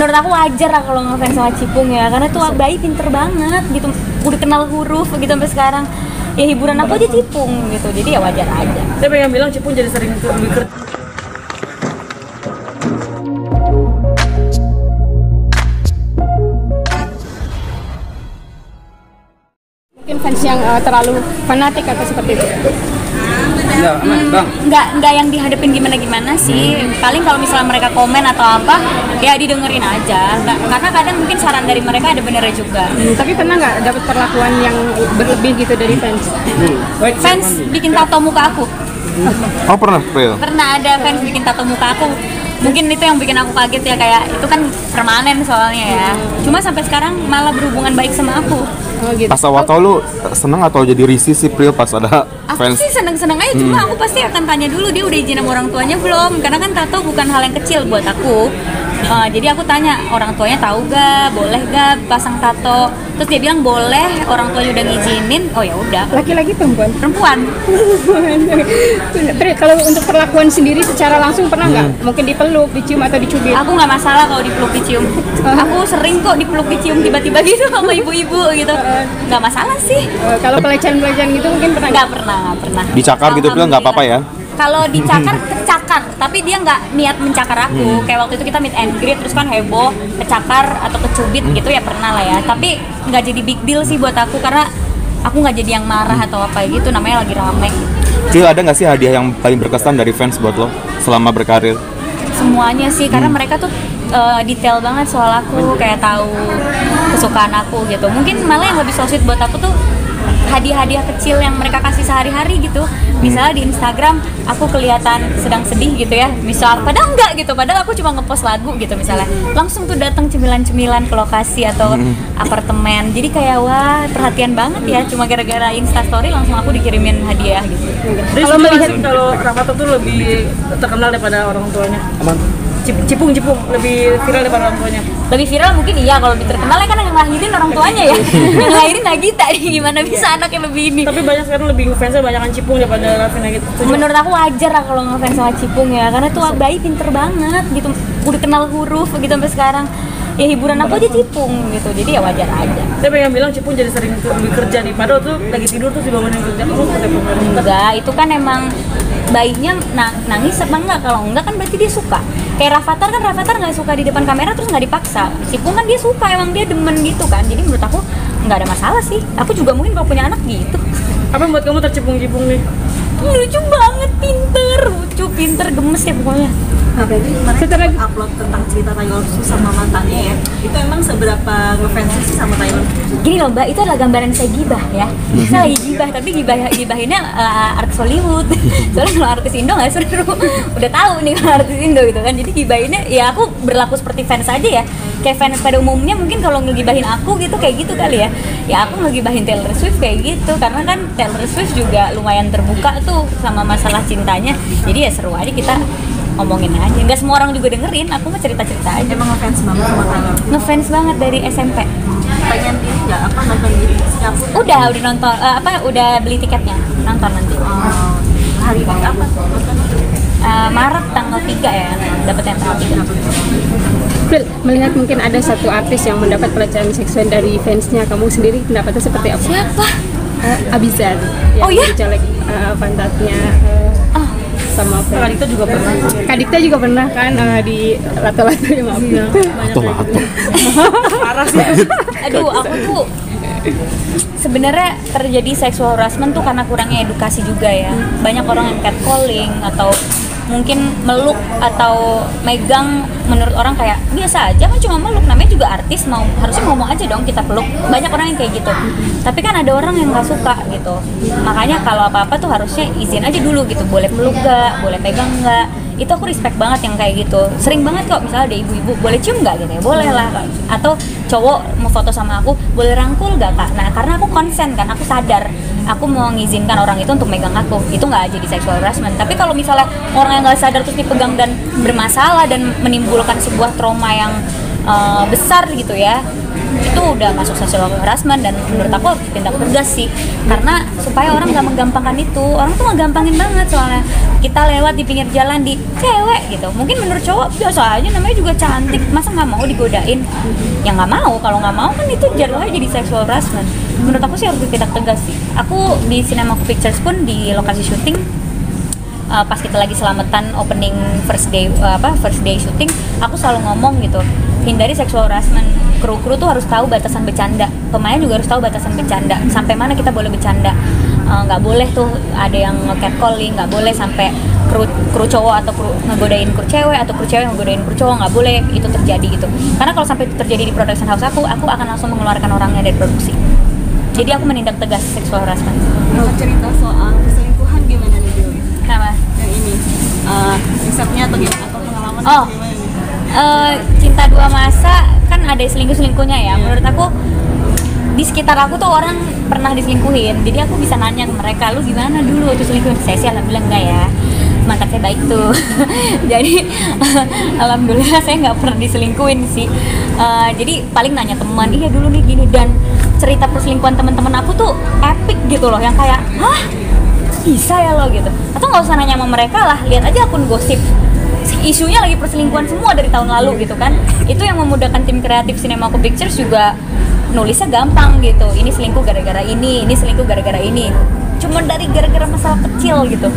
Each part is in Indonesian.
menurut aku wajar lah kalau ngefans sama Cipung ya, karena tuh bayi pinter banget gitu, udah kenal huruf gitu sampai sekarang. Ya hiburan aku aja Cipung gitu, jadi ya wajar aja. Saya pengen bilang Cipung jadi sering lebih kerja. Mungkin fans yang terlalu fanatik atau seperti itu? Nggak yang dihadapin gimana sih. Paling kalau misalnya mereka komen atau apa, ya didengerin aja. Karena kadang mungkin saran dari mereka ada benernya juga. Tapi pernah nggak dapat perlakuan yang berlebih gitu dari fans? Fans bikin tato muka aku. Oh pernah, Pril? Pernah ada fans bikin tato muka aku. Mungkin itu yang bikin aku kaget ya, kayak itu kan permanen soalnya ya. Cuma sampai sekarang malah berhubungan baik sama aku. Oh, gitu. Pas awal lu seneng atau jadi risih sih, Pril, pas ada fans? Aku sih seneng-seneng aja, cuma aku pasti akan tanya dulu dia udah izin sama orang tuanya belum. Karena kan tato bukan hal yang kecil buat aku. Jadi aku tanya orang tuanya tahu gak, boleh gak pasang tato. Terus dia bilang boleh, orang tuanya udah ngizinin. Oh ya udah. Laki-laki perempuan? Perempuan. Kalau untuk perlakuan sendiri secara langsung pernah nggak? Mungkin dipeluk, dicium atau dicubit? Aku nggak masalah kalau dipeluk dicium. Aku sering kok dipeluk dicium tiba-tiba gitu sama ibu-ibu gitu. Nggak masalah sih. Kalau pelecehan-pelecehan gitu mungkin pernah? Nggak pernah. Dicakar gitu, Pril, nggak apa-apa ya? Kalau dicakar, kecakar, tapi dia nggak niat mencakar aku. Kayak waktu itu kita meet and greet, terus kan heboh, kecakar atau kecubit gitu ya pernah lah ya. Tapi nggak jadi big deal sih buat aku, karena aku nggak jadi yang marah atau apa gitu, namanya lagi rame. Pril, ada nggak sih hadiah yang paling berkesan dari fans buat lo selama berkarir? Semuanya sih, karena mereka tuh detail banget soal aku, kayak tahu kesukaan aku gitu. Mungkin malah yang lebih so sweet buat aku tuh hadiah-hadiah kecil yang mereka kasih sehari-hari gitu. Misalnya di Instagram aku kelihatan sedang sedih gitu ya, misal padahal enggak gitu, padahal aku cuma ngepost lagu gitu misalnya, langsung tuh datang cemilan-cemilan ke lokasi atau apartemen. Jadi kayak wah perhatian banget ya, cuma gara-gara Instastory langsung aku dikirimin hadiah gitu. Kalau melihat kalau Rafathar tuh lebih terkenal daripada orang tuanya. Cipung lebih viral daripada orang tuanya. Lebih viral mungkin iya, kalau lebih terkenal kan yang ngelahirin orang tuanya ya. Yang ngelahirin Nagita nih, gimana bisa anaknya lebih ini. Tapi banyak sekarang lebih fansnya banyakan Cipung daripada Raffi Nagita. Menurut aku wajar lah kalau ngefans sama Cipung ya, karena tuh bayi pinter banget gitu, udah kenal huruf gitu sampai sekarang. Ya hiburan aku aja Cipung gitu, jadi ya wajar aja. Saya pengen bilang Cipung jadi sering lebih kerja nih, padahal tuh lagi tidur tuh dibangunin kerja. Enggak, itu kan emang bayinya nangis apa enggak? Kalau enggak kan berarti dia suka. Kayak Rafathar nggak suka di depan kamera terus nggak dipaksa. Cipung kan dia suka, emang dia demen gitu kan. Jadi menurut aku nggak ada masalah sih. Aku juga mungkin kalau punya anak gitu. Apa yang buat kamu tercipung-cipung nih? Lucu banget, pinter, gemes ya pokoknya. Setelah upload tentang cerita Taylor Swift sama mantannya ya, itu emang seberapa ngefans sih sama Taylor Swift? Gini loh Mbak, itu adalah gambaran saya gibah ya. Saya lagi gibah, tapi gibahinnya artis Hollywood. Soalnya kalau artis Indo nggak seru. Udah tahu nih kalau artis Indo gitu kan. Jadi gibahinnya ya aku berlaku seperti fans aja ya. Kayak fans pada umumnya mungkin kalau ngegibahin aku gitu kayak gitu kali ya. Ya aku ngegibahin Taylor Swift kayak gitu, karena kan Taylor Swift juga lumayan terbuka tuh sama masalah cintanya. Jadi ya seru aja kita ngomongin aja. Nggak semua orang juga dengerin, aku mah cerita-cerita aja. Emang ngefans banget sama Taylor? Ngefans banget dari SMP. Pengen ini nggak apa nonton di Singapura? Udah nonton, udah beli tiketnya, nonton nanti. Hari ini apa nonton? Maret tanggal 3 ya, dapetnya tanggal 3. Pril, melihat mungkin ada satu artis yang mendapat pelecehan seksual dari fansnya, kamu sendiri pendapatnya seperti apa? Siapa? Abizar. Oh ya? Dicolek pantatnya sama Kak Dikta juga pernah. Kak Dikta juga pernah kan di lato-lato ya, maaf. Lato-lato. Parah sih. Aduh, aku tuh sebenarnya terjadi sexual harassment tuh karena kurangnya edukasi juga ya. Banyak orang yang catcalling atau mungkin meluk atau megang, menurut orang kayak biasa aja kan, cuma meluk, namanya juga artis, harusnya ngomong aja dong kita peluk. Banyak orang yang kayak gitu, tapi kan ada orang yang nggak suka gitu. Makanya kalau apa-apa tuh harusnya izin aja dulu gitu, boleh peluk nggak, boleh pegang nggak. Itu aku respect banget yang kayak gitu. Sering banget kok misalnya ada ibu-ibu, boleh cium nggak gitu ya, boleh lah. Atau cowok mau foto sama aku, boleh rangkul nggak kak? Nah karena aku konsen kan, aku sadar aku mau mengizinkan orang itu untuk megang aku, itu nggak jadi sexual harassment. Tapi kalau misalnya orang yang nggak sadar terus dipegang dan bermasalah dan menimbulkan sebuah trauma yang besar gitu ya, itu udah masuk sexual harassment. Dan menurut aku tindak tegas sih, karena supaya orang nggak menggampangkan itu. Orang tuh ngegampangin banget soalnya. kita lewat di pinggir jalan di cewek gitu, mungkin menurut cowok biasa aja, namanya juga cantik, masa nggak mau digodain? Ya nggak mau, kalau nggak mau kan itu jatuhnya jadi sexual harassment. Menurut aku sih harus ditindak tegas sih. Aku di Cinema Pictures pun di lokasi syuting, pas kita lagi selamatan opening first day syuting, aku selalu ngomong gitu, hindari sexual harassment. Kru tuh harus tahu batasan bercanda, pemain juga harus tahu batasan bercanda, sampai mana kita boleh bercanda. Nggak boleh tuh ada yang catcalling, nggak boleh sampai kru cowok atau kru ngegodain kru cewek atau kru cewek ngegodain kru cowok, nggak boleh itu terjadi gitu. Karena kalau sampai itu terjadi di production house aku akan langsung mengeluarkan orangnya dari produksi. Jadi aku menindak tegas sexual harassment. Kalau cerita soal perselingkuhan gimana nih Dewi? Kenapa? Yang ini risetnya atau gimana, atau pengalaman Oh. gimana nih? Cinta dua masa kan ada selingkuh-selingkuhnya ya. Menurut aku di sekitar aku tuh orang pernah diselingkuhin, jadi aku bisa nanya ke mereka, lu gimana dulu tuh selingkuhin? Saya sih alhamdulillah enggak ya, mantan saya baik tuh. Jadi alhamdulillah saya nggak pernah diselingkuhin sih. Jadi paling nanya teman, iya dulu nih gini, dan cerita perselingkuhan teman-teman aku tuh epic gitu loh, yang kayak hah bisa ya lo gitu. Atau nggak usah nanya sama mereka lah, lihat aja akun gosip, isunya lagi perselingkuhan semua dari tahun lalu gitu kan. Itu yang memudahkan tim kreatif Cinema Pictures juga, nulisnya gampang gitu, ini selingkuh gara-gara ini selingkuh gara-gara ini, cuman dari gara-gara masalah kecil gitu.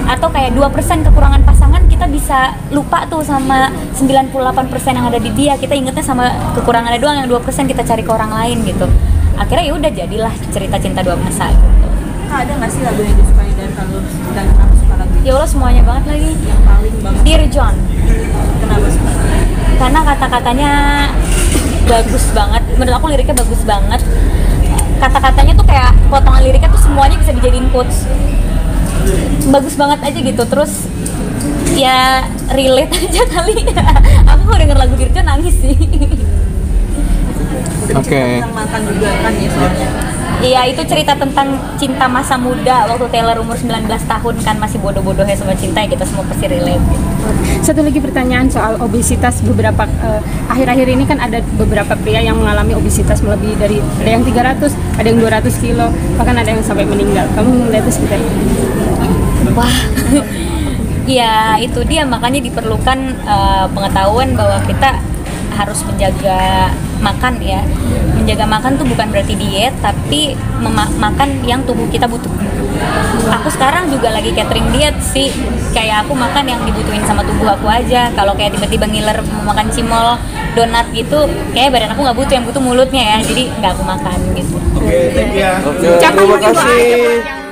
Atau kayak 2% kekurangan pasangan, kita bisa lupa tuh sama 98% yang ada di dia, kita ingetnya sama kekurangannya doang, yang 2% kita cari ke orang lain gitu. Akhirnya ya udah jadilah cerita cinta dua masa gitu. Kak, ada nggak sih lagu yang disukai dan kalau dan kenapa suka lagu itu? Ya Allah, semuanya banget lagi. Yang paling banget Dear John, kenapa suka? karena kata-katanya bagus banget, menurut aku liriknya bagus banget. Kata-katanya tuh kayak potongan liriknya tuh semuanya bisa dijadiin quotes, bagus banget aja gitu. Terus ya relate aja kali. Aku kalau denger lagu Dirjo nangis sih. Oke. Tentang mantan juga kan ya soalnya. Iya, itu cerita tentang cinta masa muda waktu Taylor umur 19 tahun kan, masih bodoh-bodohnya sama cinta, ya kita semua pasti relate gitu. Satu lagi pertanyaan soal obesitas. Beberapa akhir-akhir ini kan ada beberapa pria yang mengalami obesitas melebihi dari, ada yang 300, ada yang 200 kilo, bahkan ada yang sampai meninggal. Kamu melihatnya seperti apa? Wah, ya itu dia, makanya diperlukan pengetahuan bahwa kita harus menjaga makan ya. Menjaga makan tuh bukan berarti diet, tapi makan yang tubuh kita butuh. Aku sekarang juga lagi catering diet sih, kayak aku makan yang dibutuhin sama tubuh aku aja. Kalau kayak tiba-tiba ngiler mau makan cimol, donat gitu, kayak badan aku nggak butuh, yang butuh mulutnya ya, jadi nggak aku makan gitu. Oke, thank you ya. Oke, terima kasih.